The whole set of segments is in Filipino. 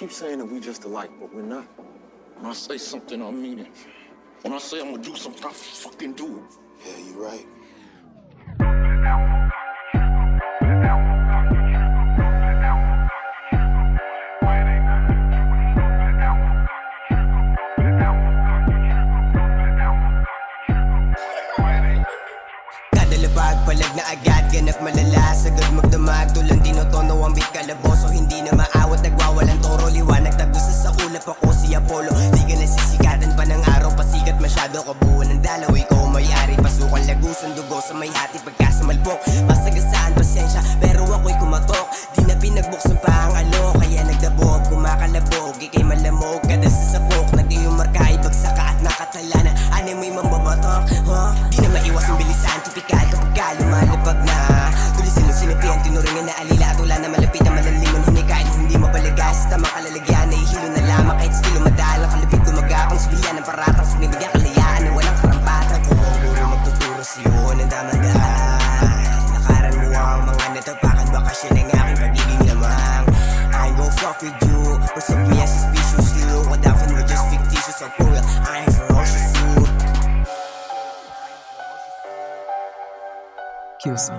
keep saying that we just alike, but we're not. When I say something, I mean it. When I say I'm gonna do something, I fucking do it. Yeah, you're right. Palag na agad, ganap malala, sagad magdamag. Tulang dinotono ang beat kalaboso, hindi na maawat, nagwawalang toro. Liwanag tagusa sa ulap, ako si Apollo. Di ka nasisikatan pa ng araw, pasikat masyado. Kabuuan ng dalaw, ikaw may-ari. Pasukan lagusan, dugo sa may hati, pagkasamalpok. Masagasaan, pasensya, pero ako'y kumatok. Di na pinagbuksan pa ang alo, kaya nagdabog, kumakalabog. Ika'y malamog, kada sa sapok. Nag-iyong marka, ibagsak ka at nakatala na ano may mambabatok, huh? Di na maiwas ang bilisan, tipikal kapag lumalapag na. Tulisin ang sinapihan, tinuringan na alila. Tula na malapit na malaliman, hinikain, hindi mapalagas. Tamang kalalagyan, nahihilo na lamang. Kahit estilo madalang, kalapit gumagapang. Sibilyan ng paratang, sinibigyan kalayaan na walang karampatan. Kung ang guro magtuturo sa'yo ng damang daan. Lakaran mo ang mga natapakan, bakasyon ng aking pagiging lamang. I ain't gon' fuck with you, pursue me as suspicious you. What often we're just fictitious or for real, I ain't ferocious you. QC,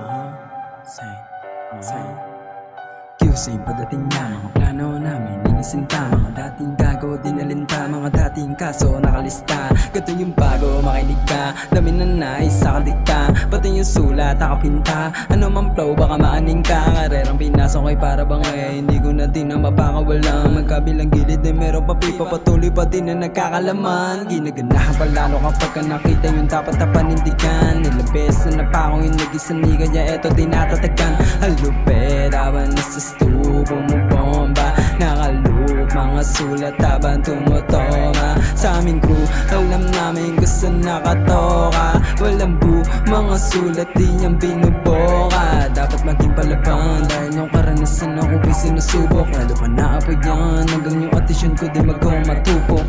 QC, pagdating na mga plano namin inisinta, mga dating gago dinalinta, mga dating kaso nakalista. Gato yung bago, makinig ka, dami na nais sa kadikta. Pati yung sulat, nakapinta, ano man flow, baka maaning ka. Karerang pinasok ay para bang hindi ko na din na mapakawalang. Magkabilang gilid na meron pa pipa, patuloy pa din na nagkakalaman. Ginaganahan pa lalo kapag ka nakita yung dapat na panindigan. Nilabes na napakong yung nag-isani, kaya eto tinatatagan. Halupet, awan na sa stubo mo bomba. Nakaloop, mga sulat habang tumutoma. Sa aming crew, alam namin kung saan nakatoka. Walang bu, mga sulat di niyang binuboka. Dapat maging palaban, dahil yung karanasan ako ay sinusubok. Lalo pa naapag yan, hanggang yung atensyon ko di matupok.